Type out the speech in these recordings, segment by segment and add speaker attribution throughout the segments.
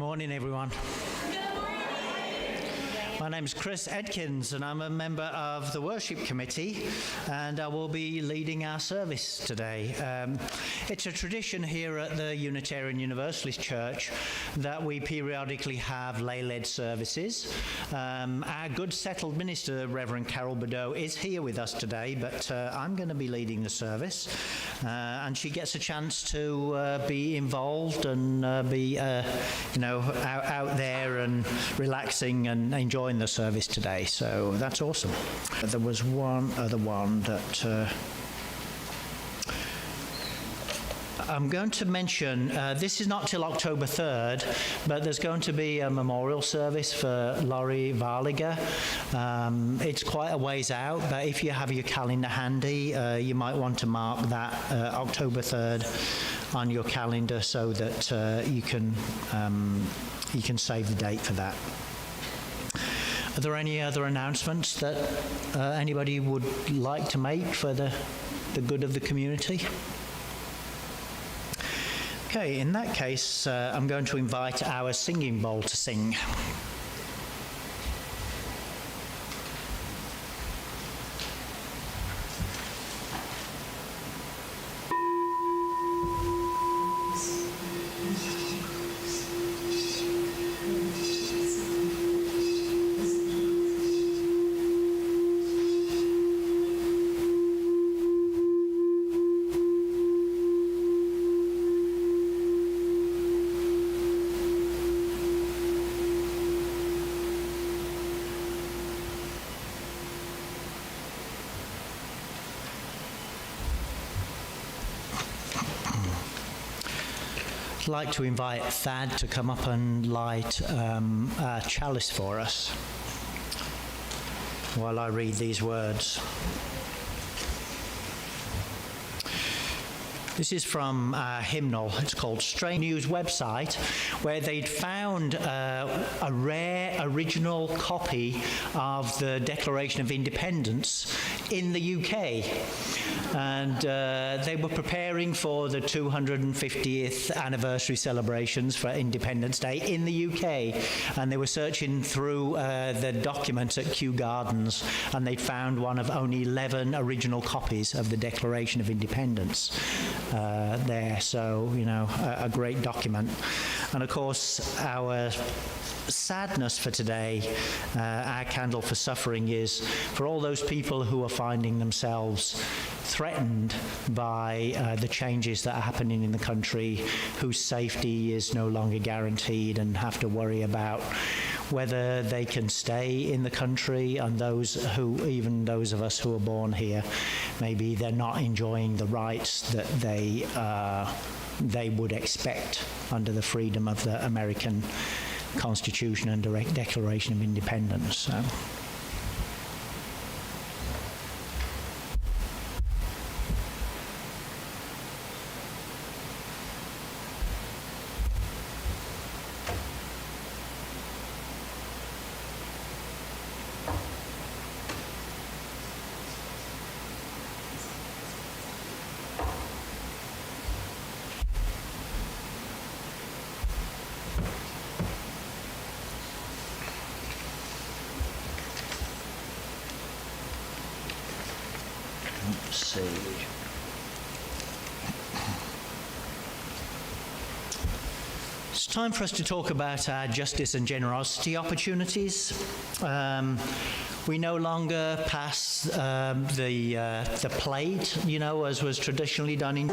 Speaker 1: morning, everyone. My name's Chris Edkins, and I'm a member of the Worship Committee, and I will be leading our service today. It's a tradition here at the Unitarian Universalist Church that we periodically have lay-led services. Our good settled minister, Reverend Carol Bordeaux, is here with us today, but I'm going to be leading the service, and she gets a chance to be involved and be, out there and relaxing and enjoying the service today, so that's awesome. There was one other one that I'm going to mention. This is not till October 3rd, but there's going to be a memorial service for Laurie Varliger. It's quite a ways out, but if you have your calendar handy, you might want to mark that October 3rd on your calendar so that you can save the date for that. Are there any other announcements that anybody would like to make for the good of the community? Okay, in that case, I'm going to invite our singing bowl to sing. I'd like to invite Thad to come up and light a chalice for us while I read these words. This is from a hymnal. It's called Strange News website, where they'd found a rare original copy of the Declaration of Independence in the UK. And they were preparing for the 250th anniversary celebrations for Independence Day in the UK, and they were searching through the documents at Kew Gardens, and they'd found one of only 11 original copies of the Declaration of Independence there. So, a great document. And of course, our sadness for today, our candle for suffering, is for all those people who are finding themselves threatened by the changes that are happening in the country, whose safety is no longer guaranteed and have to worry about whether they can stay in the country, and even those of us who are born here, maybe they're not enjoying the rights that they would expect under the freedom of the American Constitution and Declaration of Independence. So. Let's see. It's time for us to talk about our justice and generosity opportunities. We no longer pass the plate, as was traditionally done in.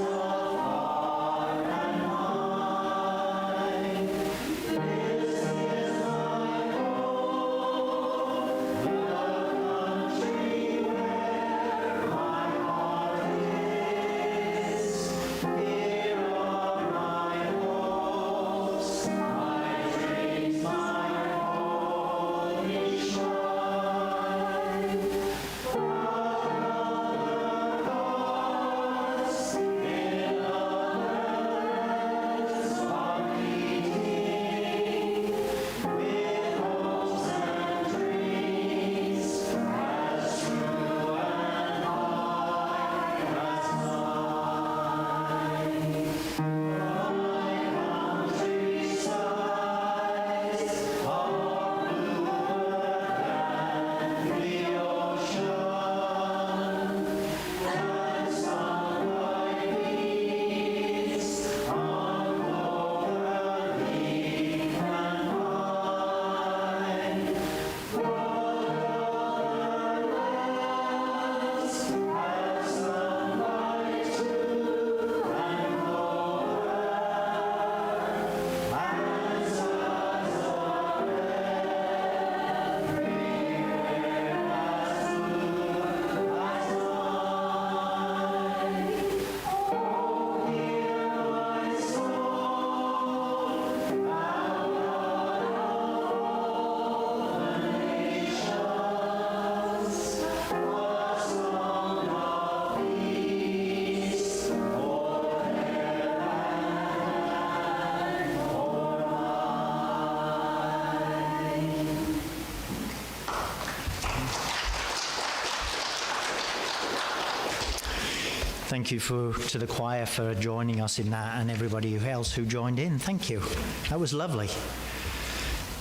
Speaker 1: Thank you to the choir for joining us in that, and everybody else who joined in. Thank you. That was lovely.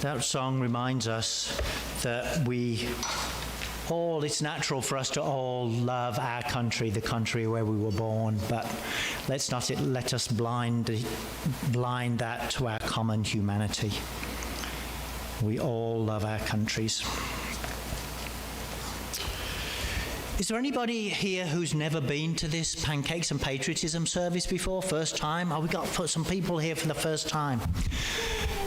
Speaker 1: That song reminds us that it's natural for us to all love our country, the country where we were born, but let us blind that to our common humanity. We all love our countries. Is there anybody here who's never been to this Pancakes and Patriotism service before? First time? Oh, we got some people here for the first time.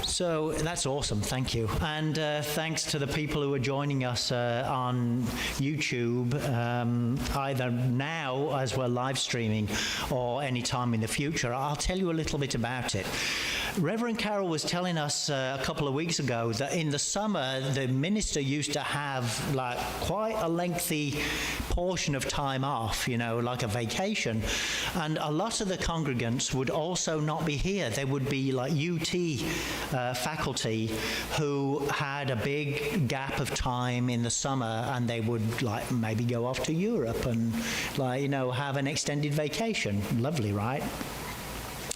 Speaker 1: So that's awesome, thank you. And thanks to the people who are joining us on YouTube, either now as we're live streaming or any time in the future. I'll tell you a little bit about it. Reverend Carol was telling us a couple of weeks ago that in the summer the minister used to have like quite a lengthy portion of time off, like a vacation, and a lot of the congregants would also not be here. They would be like UT faculty who had a big gap of time in the summer, and they would like maybe go off to Europe and have an extended vacation. Lovely, right?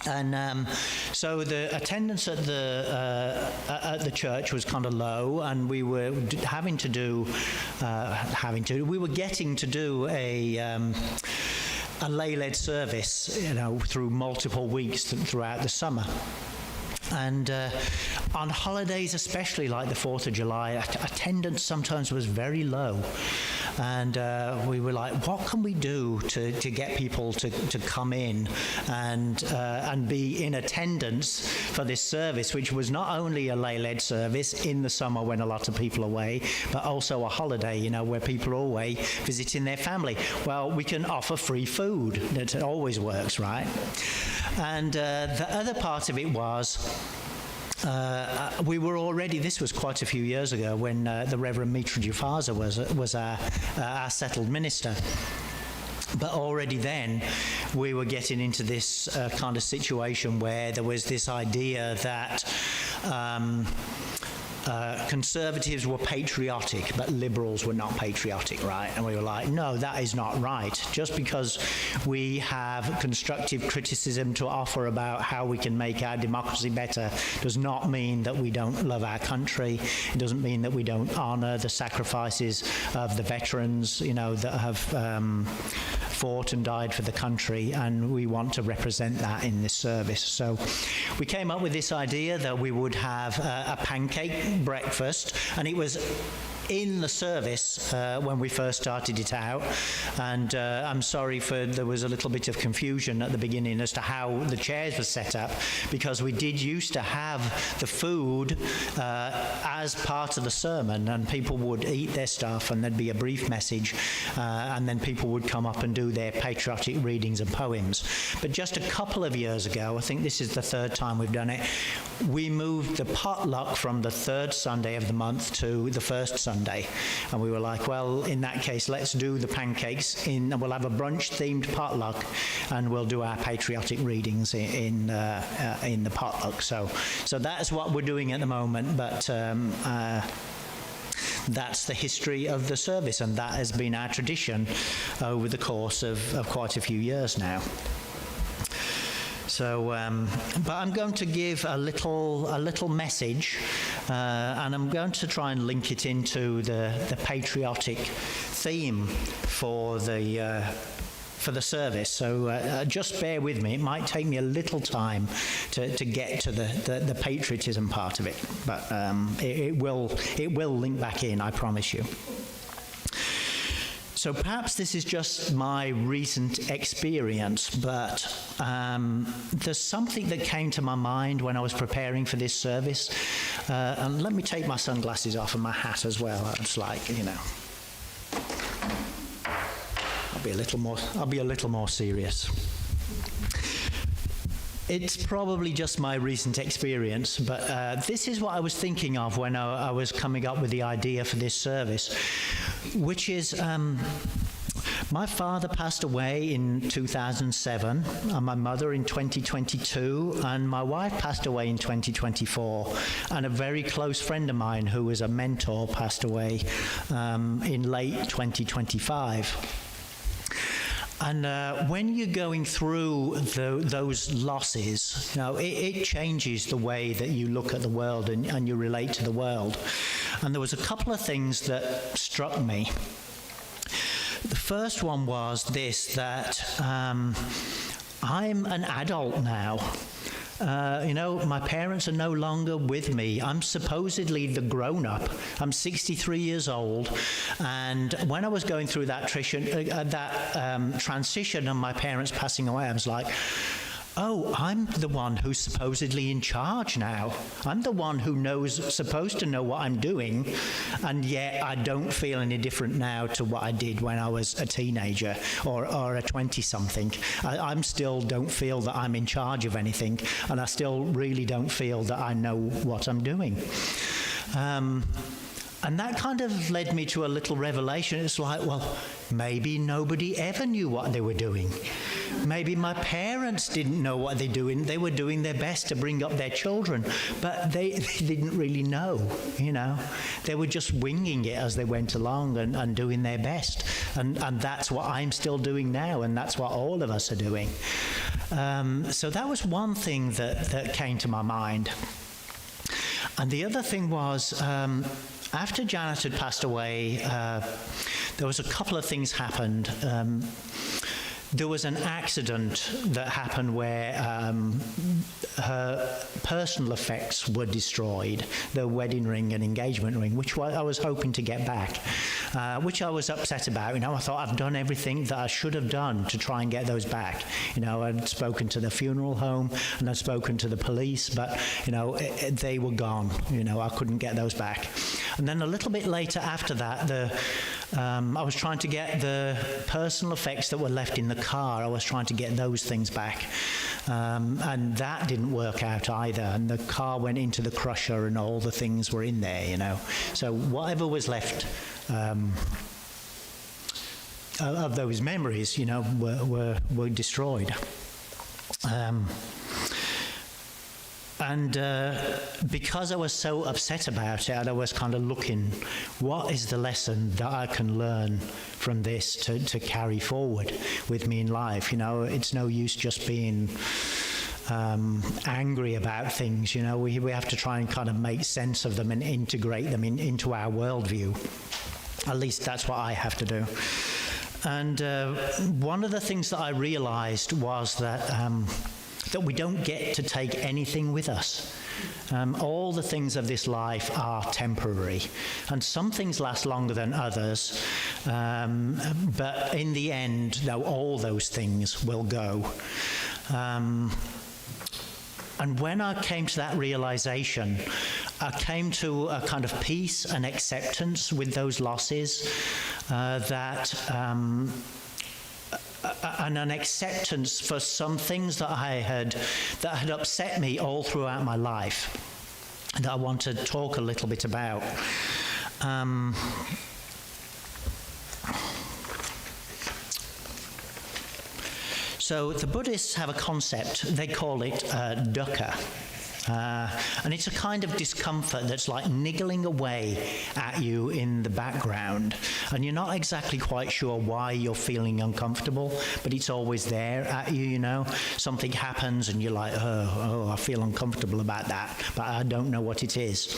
Speaker 1: And so the attendance at the church was kind of low, and we were getting to do a lay-led service, through multiple weeks throughout the summer. And on holidays, especially like the 4th of July, attendance sometimes was very low. And we were like, what can we do to get people to come in and be in attendance for this service, which was not only a lay-led service in the summer when a lot of people are away, but also a holiday, where people are away visiting their family. Well, we can offer free food. That always works, right? And the other part of it was, we were already, this was quite a few years ago when the Reverend Mitra Jufaza was our settled minister. But already then, we were getting into this kind of situation where there was this idea that conservatives were patriotic, but liberals were not patriotic, right? And we were like, no, that is not right. Just because we have constructive criticism to offer about how we can make our democracy better does not mean that we don't love our country. It doesn't mean that we don't honour the sacrifices of the veterans, that have fought and died for the country, and we want to represent that in this service. So we came up with this idea that we would have a pancake breakfast, and it was in the service when we first started it out, and I'm sorry there was a little bit of confusion at the beginning as to how the chairs were set up, because we did used to have the food as part of the sermon, and people would eat their stuff and there'd be a brief message, and then people would come up and do their patriotic readings and poems. But just a couple of years ago, I think this is the third time we've done it, we moved the potluck from the third Sunday of the month to the first Sunday. And we were like, well, in that case, let's do the pancakes we'll have a brunch themed potluck, and we'll do our patriotic readings in the potluck. So that's what we're doing at the moment, but that's the history of the service, and that has been our tradition over the course of quite a few years now. So, but I'm going to give a little message, and I'm going to try and link it into the patriotic theme for the service. So just bear with me. It might take me a little time to get to the patriotism part of it, but it will link back in, I promise you. So perhaps this is just my recent experience, but there's something that came to my mind when I was preparing for this service. And let me take my sunglasses off and my hat as well. It's like, I'll be a little more serious. It's probably just my recent experience, but this is what I was thinking of when I was coming up with the idea for this service, which is my father passed away in 2007, and my mother in 2022, and my wife passed away in 2024, and a very close friend of mine who was a mentor passed away in late 2025. And when you're going through those losses, it changes the way that you look at the world and you relate to the world. And there was a couple of things that struck me. The first one was this, that I'm an adult now. My parents are no longer with me. I'm supposedly the grown-up. I'm 63 years old, and when I was going through that transition and my parents passing away, I was like, oh, I'm the one who's supposedly in charge now. I'm the one who supposed to know what I'm doing, and yet I don't feel any different now to what I did when I was a teenager or a 20-something. I still don't feel that I'm in charge of anything, and I still really don't feel that I know what I'm doing. And that kind of led me to a little revelation. It's like, well, maybe nobody ever knew what they were doing. Maybe my parents didn't know what they're doing. They were doing their best to bring up their children, but they didn't really know, They were just winging it as they went along and doing their best. And that's what I'm still doing now, and that's what all of us are doing. So that was one thing that came to my mind. And the other thing was, after Janet had passed away, there was a couple of things happened. There was an accident that happened where her personal effects were destroyed, the wedding ring and engagement ring, which I was hoping to get back, which I was upset about. I thought I've done everything that I should have done to try and get those back. I'd spoken to the funeral home and I'd spoken to the police, but, they were gone. I couldn't get those back. And then a little bit later after that, I was trying to get the personal effects that were left in the car. I was trying to get those things back. And that didn't work out either. And the car went into the crusher and all the things were in there, So whatever was left of those memories, were destroyed. And because I was so upset about it, I was kind of looking, what is the lesson that I can learn from this to carry forward with me in life? It's no use just being angry about things. We have to try and kind of make sense of them and integrate them into our worldview. At least that's what I have to do. And one of the things that I realized was that we don't get to take anything with us. All the things of this life are temporary, and some things last longer than others, but in the end, all those things will go. And when I came to that realization, I came to a kind of peace and acceptance with those losses, and an acceptance for some things that had upset me all throughout my life that I want to talk a little bit about. So the Buddhists have a concept, they call it dukkha. And it's a kind of discomfort that's like niggling away at you in the background, and you're not exactly quite sure why you're feeling uncomfortable, but it's always there at you, Something happens and you're like, oh, I feel uncomfortable about that, but I don't know what it is.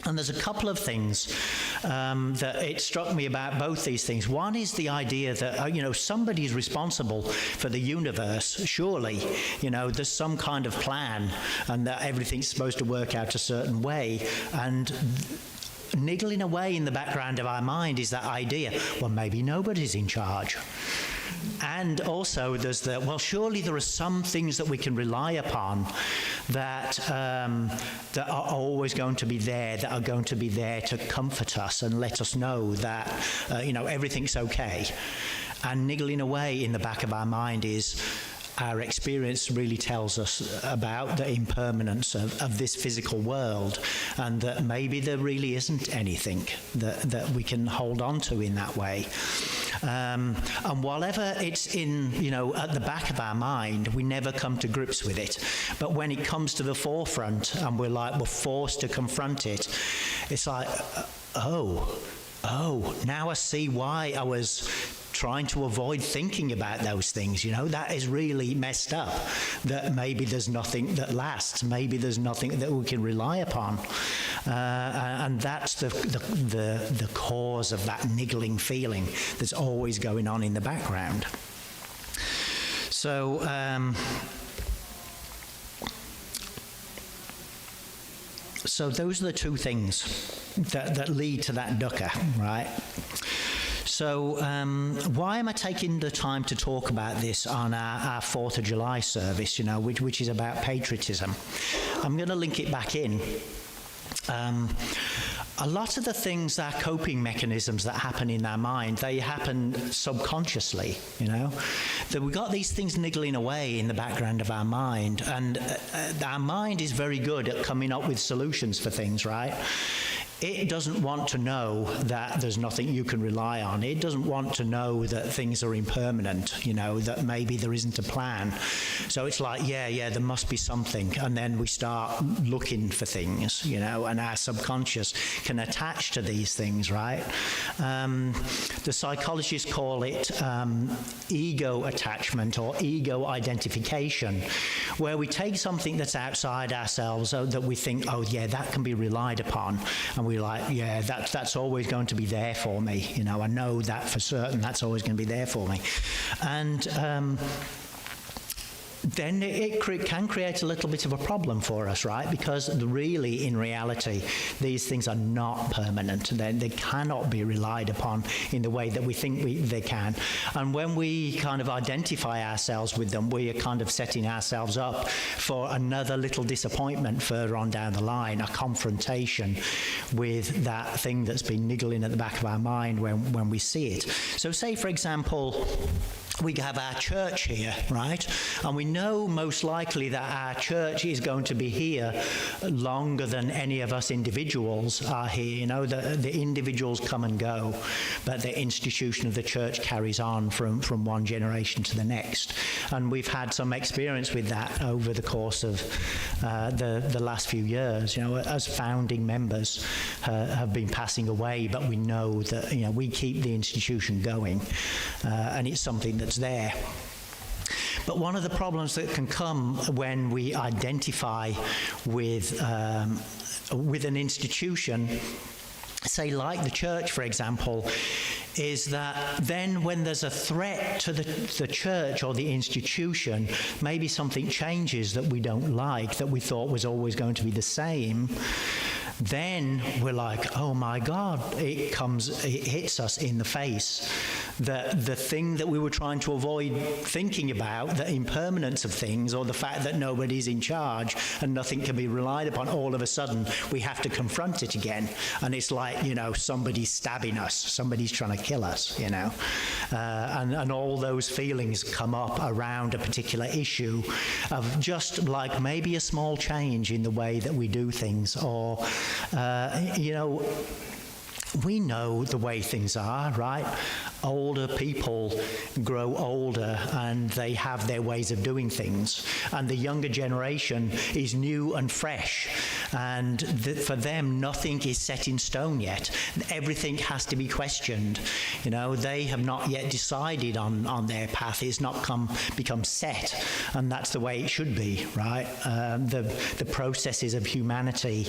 Speaker 1: And there's a couple of things that it struck me about both these things. One is the idea that, somebody's responsible for the universe, surely. There's some kind of plan, and that everything's supposed to work out a certain way. And niggling away in the background of our mind is that idea, well, maybe nobody's in charge. And also there's surely there are some things that we can rely upon that are always going to be there, that are going to be there to comfort us and let us know that, everything's okay. And niggling away in the back of our mind is our experience really tells us about the impermanence of this physical world, and that maybe there really isn't anything that we can hold on to in that way. And whatever it's in, at the back of our mind, we never come to grips with it. But when it comes to the forefront and we're forced to confront it, it's like, oh, now I see why I was trying to avoid thinking about those things. That is really messed up, that maybe there's nothing that lasts, maybe there's nothing that we can rely upon. And that's the cause of that niggling feeling that's always going on in the background. So those are the two things that lead to that dukkha, right? So why am I taking the time to talk about this on our 4th of July service, which is about patriotism? I'm going to link it back in. A lot of the things, our coping mechanisms that happen in our mind, they happen subconsciously, that we've got these things niggling away in the background of our mind, and our mind is very good at coming up with solutions for things, right? It doesn't want to know that there's nothing you can rely on. It doesn't want to know that things are impermanent, that maybe there isn't a plan. So it's like, yeah, there must be something. And then we start looking for things, and our subconscious can attach to these things, right? The psychologists call it ego attachment or ego identification, where we take something that's outside ourselves so that we think, oh, yeah, that can be relied upon. And we're like, yeah, that's always going to be there for me. I know that for certain, that's always going to be there for me. And then it can create a little bit of a problem for us, right? Because really, in reality, these things are not permanent. They cannot be relied upon in the way that we think they can. And when we kind of identify ourselves with them, we are kind of setting ourselves up for another little disappointment further on down the line, a confrontation with that thing that's been niggling at the back of our mind when we see it. So say, for example, we have our church here, right? And we know most likely that our church is going to be here longer than any of us individuals are here. The individuals come and go, but the institution of the church carries on from one generation to the next. And we've had some experience with that over the course of the last few years. As founding members have been passing away, but we know that, we keep the institution going, and it's something that's there. But one of the problems that can come when we identify with an institution, say like the church, for example, is that then when there's a threat to the church or the institution, maybe something changes that we don't like, that we thought was always going to be the same, then we're like, oh my God, it hits us in the face. That the thing that we were trying to avoid thinking about, the impermanence of things, or the fact that nobody's in charge and nothing can be relied upon, all of a sudden we have to confront it again. And it's like, somebody's stabbing us, somebody's trying to kill us, and all those feelings come up around a particular issue of just like maybe a small change in the way that we do things, or we know the way things are, right? Older people grow older and they have their ways of doing things. And the younger generation is new and fresh. And for them, nothing is set in stone yet. Everything has to be questioned. They have not yet decided on their path. It's not become set. And that's the way it should be, right? The processes of humanity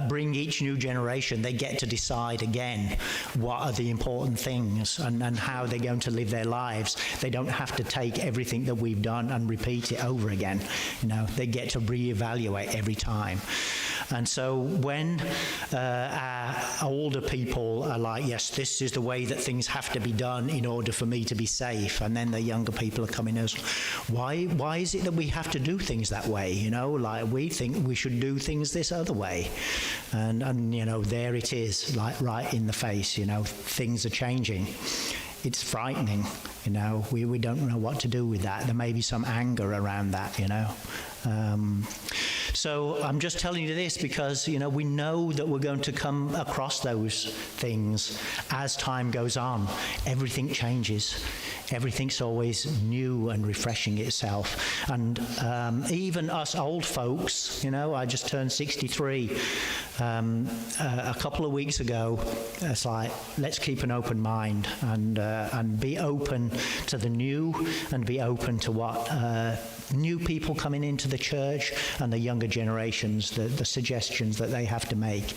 Speaker 1: bring each new generation, they get to decide again what are the important things and how they're going to live their lives. They don't have to take everything that we've done and repeat it over again. They get to reevaluate every time. And so when our older people are like, yes, this is the way that things have to be done in order for me to be safe, and then the younger people are coming as, why is it that we have to do things that way? Like we think we should do things this other way. And there it is, like right in the face, things are changing. It's frightening, we don't know what to do with that. There may be some anger around that, So I'm just telling you this because, we know that we're going to come across those things as time goes on. Everything changes. Everything's always new and refreshing itself. And even us old folks, I just turned 63 a couple of weeks ago. It's like, let's keep an open mind and be open to the new and be open to what new people coming into the church and the younger generations, the suggestions that they have to make.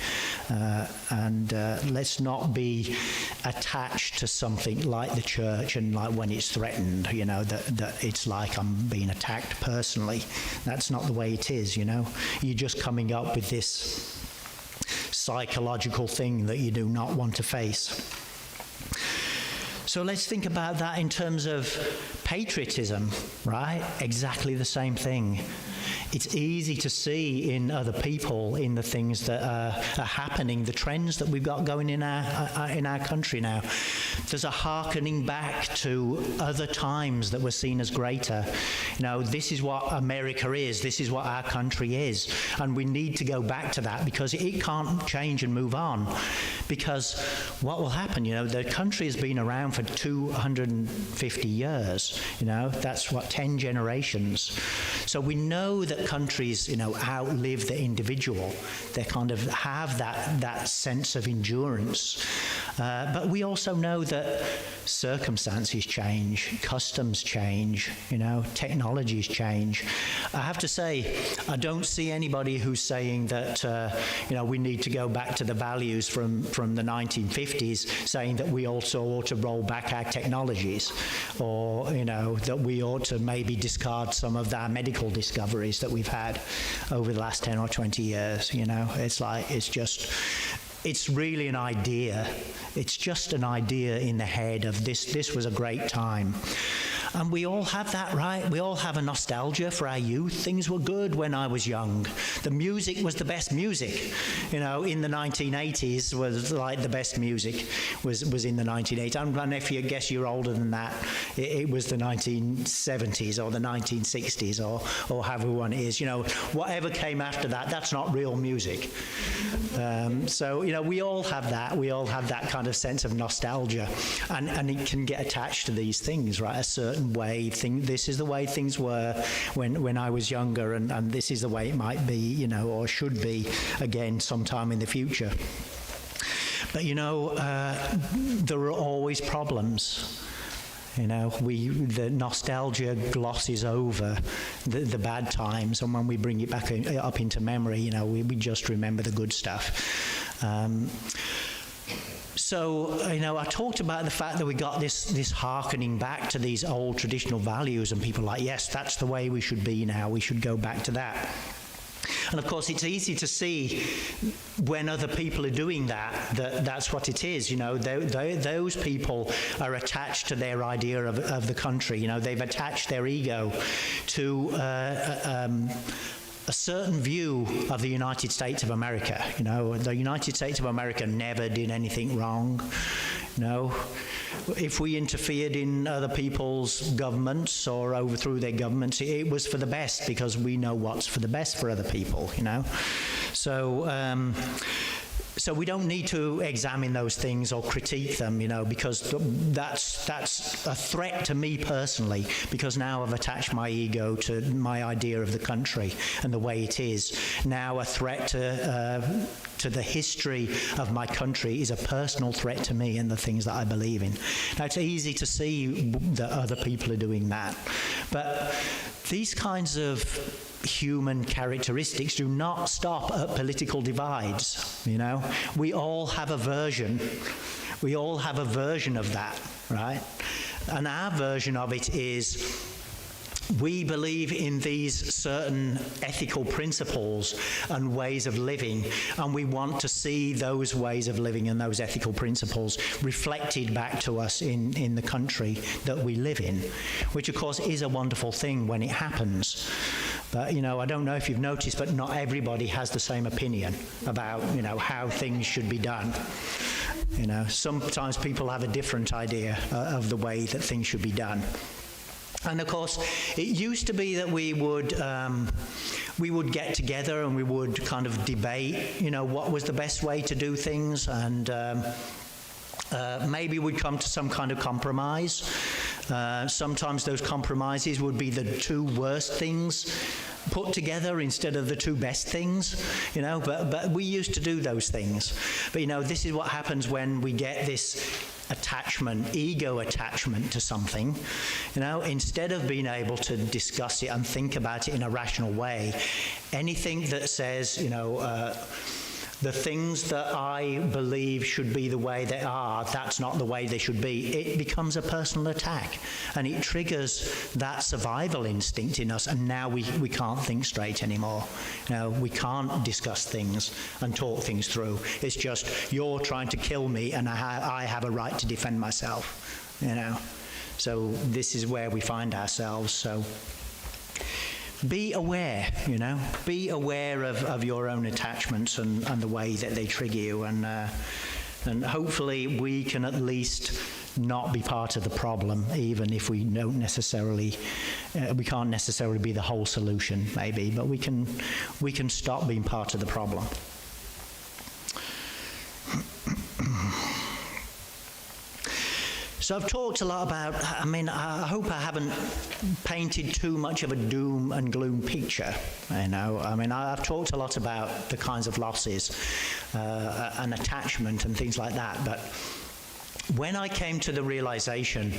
Speaker 1: And let's not be attached to something like the church and like when it's threatened, that it's like I'm being attacked personally. That's not the way it is, You're just coming up with this psychological thing that you do not want to face. So let's think about that in terms of patriotism, right? Exactly the same thing. It's easy to see in other people, in the things that are happening, the trends that we've got going in our country now. There's a hearkening back to other times that were seen as greater. This is what America is. This is what our country is. And we need to go back to that because it can't change and move on. Because what will happen, the country has been around for 250 years. That's 10 generations. So we know that countries, outlive the individual. They kind of have that sense of endurance. But we also know that circumstances change, customs change, technologies change. I have to say, I don't see anybody who's saying that, we need to go back to the values from the 1950s, saying that we also ought to roll back our technologies, or, that we ought to maybe discard some of our medical discoveries that we've had over the last 10 or 20 years. It's really an idea. It's just an idea in the head of this was a great time. And we all have that, right? We all have a nostalgia for our youth. Things were good when I was young. The music was the best music. In the 1980s was like the best music was in the 1980s. And if you guess you're older than that, it was the 1970s or the 1960s or however one is. Whatever came after that, that's not real music. So we all have that. We all have that kind of sense of nostalgia. And it can get attached to these things, right? A certain way. This is the way things were when I was younger, and this is the way it might be, or should be again sometime in the future. But there are always problems. The nostalgia glosses over the bad times, and when we bring it back up into memory, we just remember the good stuff. So, I talked about the fact that we got this hearkening back to these old traditional values, and people are like, yes, that's the way we should be now. We should go back to that. And of course, it's easy to see when other people are doing that's what it is. Those people are attached to their idea of the country. They've attached their ego to a certain view of the United States of America. The United States of America never did anything wrong. If we interfered in other people's governments or overthrew their governments, it was for the best, because we know what's for the best for other people, So we don't need to examine those things or critique them, because that's a threat to me personally, because now I've attached my ego to my idea of the country and the way it is. Now a threat to the history of my country is a personal threat to me and the things that I believe in. Now, it's easy to see that other people are doing that, but these kinds of human characteristics do not stop at political divides. We all have a version. We all have a version of that, right? And our version of it is, we believe in these certain ethical principles and ways of living, and we want to see those ways of living and those ethical principles reflected back to us in the country that we live in, which of course is a wonderful thing when it happens. But, I don't know if you've noticed, but not everybody has the same opinion about, how things should be done. Sometimes people have a different idea of the way that things should be done. And of course, it used to be that we would get together and we would kind of debate, what was the best way to do things, and maybe we'd come to some kind of compromise. Sometimes those compromises would be the two worst things put together instead of the two best things, but we used to do those things. But this is what happens when we get this ego attachment to something. Instead of being able to discuss it and think about it in a rational way, anything that says, the things that I believe should be the way they are, that's not the way they should be, it becomes a personal attack. And it triggers that survival instinct in us, and now we can't think straight anymore. We can't discuss things and talk things through. It's just, you're trying to kill me, and I have a right to defend myself, So this is where we find ourselves. So be aware, be aware of your own attachments and the way that they trigger you, and hopefully we can at least not be part of the problem, even if we don't necessarily, we can't necessarily be the whole solution, maybe, but we can stop being part of the problem. So I've talked a lot about, I hope I haven't painted too much of a doom and gloom picture, I've talked a lot about the kinds of losses and attachment and things like that, but when I came to the realization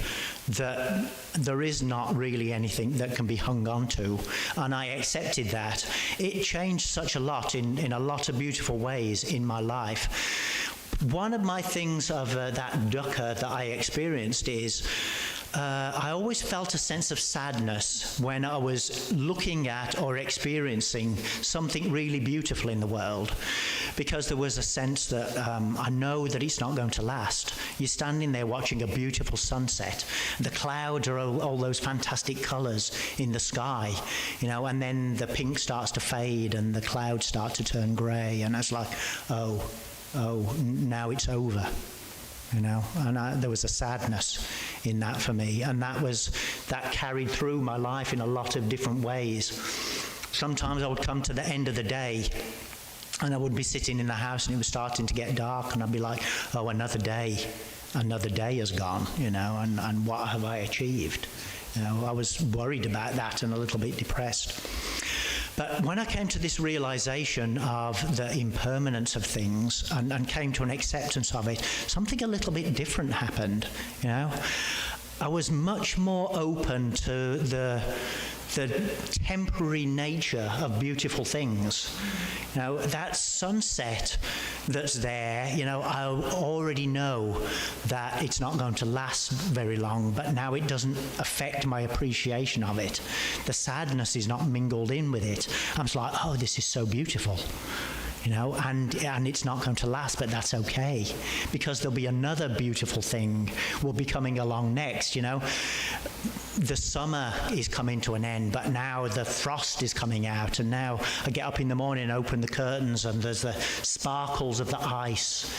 Speaker 1: that there is not really anything that can be hung on to, and I accepted that, it changed such a lot in a lot of beautiful ways in my life. One of my things of that dukkha that I experienced is I always felt a sense of sadness when I was looking at or experiencing something really beautiful in the world, because there was a sense that I know that it's not going to last. You're standing there watching a beautiful sunset. The clouds are all those fantastic colours in the sky, and then the pink starts to fade and the clouds start to turn grey, and it's like, oh, now it's over, and there was a sadness in that for me, and that carried through my life in a lot of different ways. Sometimes I would come to the end of the day and I would be sitting in the house and it was starting to get dark, and I'd be like, oh, another day has gone, and what have I achieved? I was worried about that and a little bit depressed. But when I came to this realization of the impermanence of things and came to an acceptance of it, something a little bit different happened, I was much more open to the temporary nature of beautiful things. That sunset that's there, I already know that it's not going to last very long, but now it doesn't affect my appreciation of it. The sadness is not mingled in with it. I'm just like, oh, this is so beautiful. And it's not going to last, but that's okay, because there'll be another beautiful thing will be coming along next, The summer is coming to an end, but now the frost is coming out, and now I get up in the morning and open the curtains, and there's the sparkles of the ice,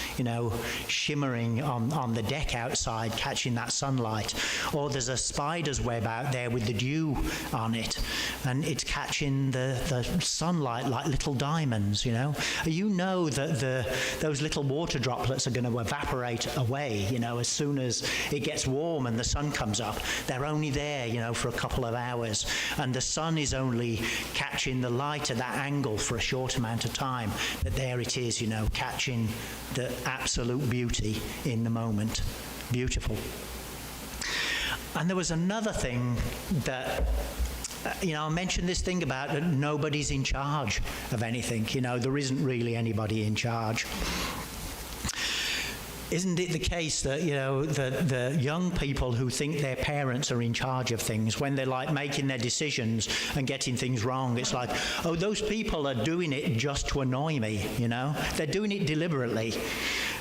Speaker 1: shimmering on the deck outside, catching that sunlight. Or there's a spider's web out there with the dew on it, and it's catching the sunlight like little diamonds, that those little water droplets are going to evaporate away, as soon as it gets warm and the sun comes up. They're only there, for a couple of hours, and the sun is only catching the light at that angle for a short amount of time, but there it is, catching the absolute beauty in the moment. Beautiful. And there was another thing that I mentioned this thing about that nobody's in charge of anything. There isn't really anybody in charge. Isn't it the case that, the young people who think their parents are in charge of things, when they're like making their decisions and getting things wrong, it's like, oh, those people are doing it just to annoy me, They're doing it deliberately.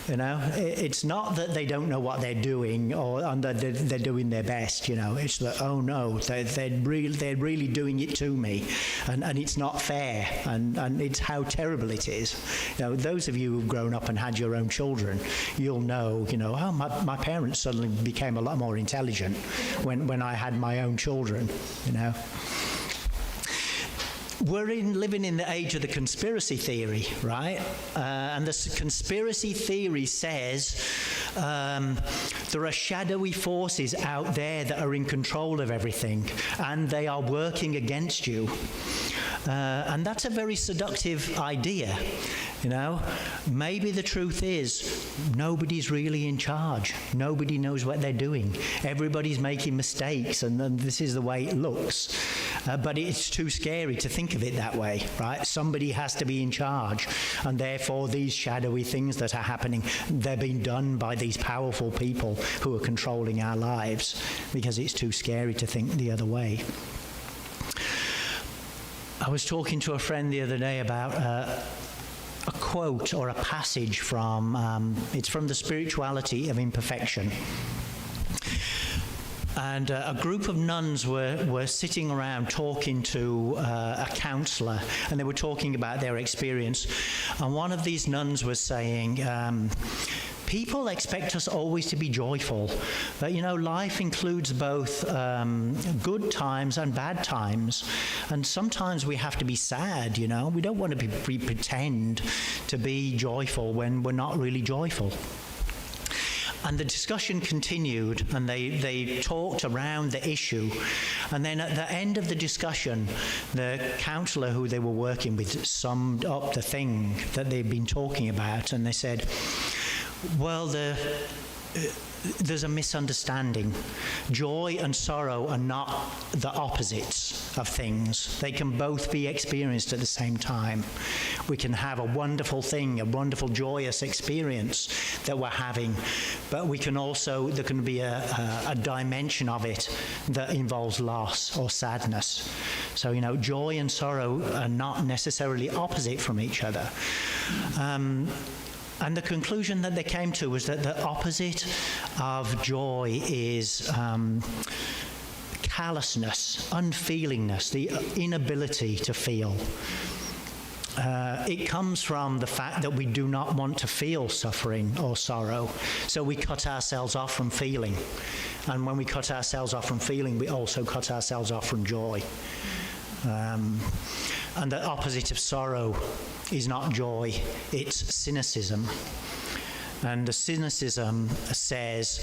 Speaker 1: You know, it's not that they don't know what they're doing and that they're doing their best. You know, it's that, oh no, they're really doing it to me, and it's not fair, and it's how terrible it is. You know, those of you who've grown up and had your own children, you'll know. You know, oh, my parents suddenly became a lot more intelligent when I had my own children. You know. We're living in the age of the conspiracy theory, right? And the conspiracy theory says there are shadowy forces out there that are in control of everything, and they are working against you. And that's a very seductive idea, you know. Maybe the truth is nobody's really in charge. Nobody knows what they're doing. Everybody's making mistakes, and this is the way it looks. But it's too scary to think of it that way, right? Somebody has to be in charge, and therefore these shadowy things that are happening, they're being done by these powerful people who are controlling our lives, because it's too scary to think the other way. I was talking to a friend the other day about a quote or a passage from, it's from the Spirituality of Imperfection. And a group of nuns were sitting around talking to a counsellor, and they were talking about their experience. And one of these nuns was saying, people expect us always to be joyful. But, you know, life includes both good times and bad times. And sometimes we have to be sad, you know. We don't want to pretend to be joyful when we're not really joyful. And the discussion continued, and they talked around the issue. And then at the end of the discussion, the counsellor who they were working with summed up the thing that they'd been talking about, and they said, well, there's a misunderstanding. Joy and sorrow are not the opposites of things. They can both be experienced at the same time. We can have a wonderful thing, a wonderful, joyous experience that we're having, but we can also, there can be a dimension of it that involves loss or sadness. So, you know, joy and sorrow are not necessarily opposite from each other. And the conclusion that they came to was that the opposite of joy is callousness, unfeelingness, the inability to feel. It comes from the fact that we do not want to feel suffering or sorrow, so we cut ourselves off from feeling. And when we cut ourselves off from feeling, we also cut ourselves off from joy. And the opposite of sorrow is not joy, it's cynicism. And the cynicism says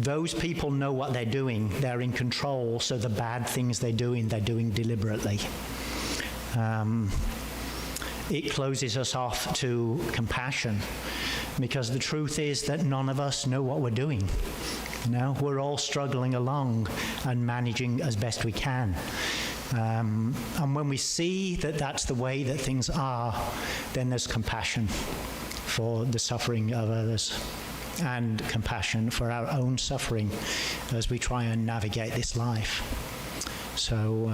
Speaker 1: those people know what they're doing, they're in control, so the bad things they're doing deliberately. It closes us off to compassion, because the truth is that none of us know what we're doing. You know, we're all struggling along and managing as best we can. And when we see that that's the way that things are, then there's compassion for the suffering of others and compassion for our own suffering as we try and navigate this life. So,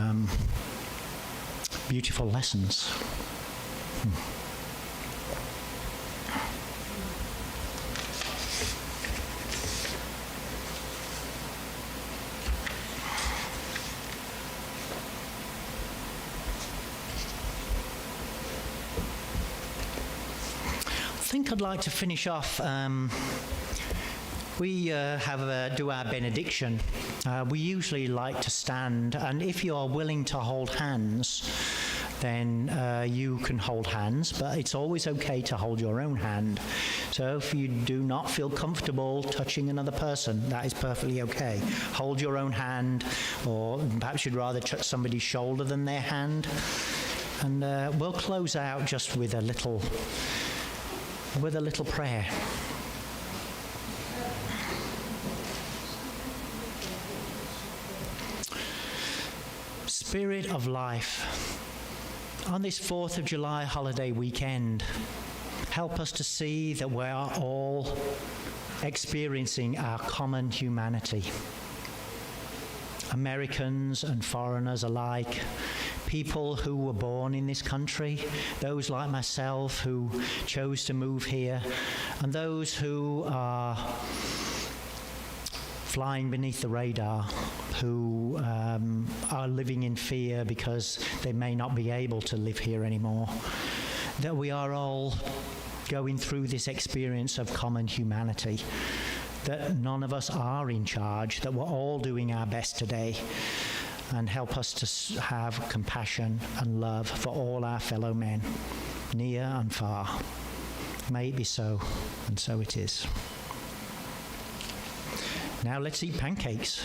Speaker 1: beautiful lessons. I think I'd like to finish off. We do our benediction. We usually like to stand, and if you are willing to hold hands, then you can hold hands, but it's always okay to hold your own hand. So if you do not feel comfortable touching another person, that is perfectly okay. Hold your own hand, or perhaps you'd rather touch somebody's shoulder than their hand. And we'll close out just with a little prayer. Spirit of life, on this 4th of July holiday weekend, help us to see that we are all experiencing our common humanity. Americans and foreigners alike, people who were born in this country, those like myself who chose to move here, and those who are flying beneath the radar, who are living in fear because they may not be able to live here anymore. That we are all going through this experience of common humanity, that none of us are in charge, that we're all doing our best today, and help us to have compassion and love for all our fellow men, near and far. May it be so, and so it is. Now let's eat pancakes.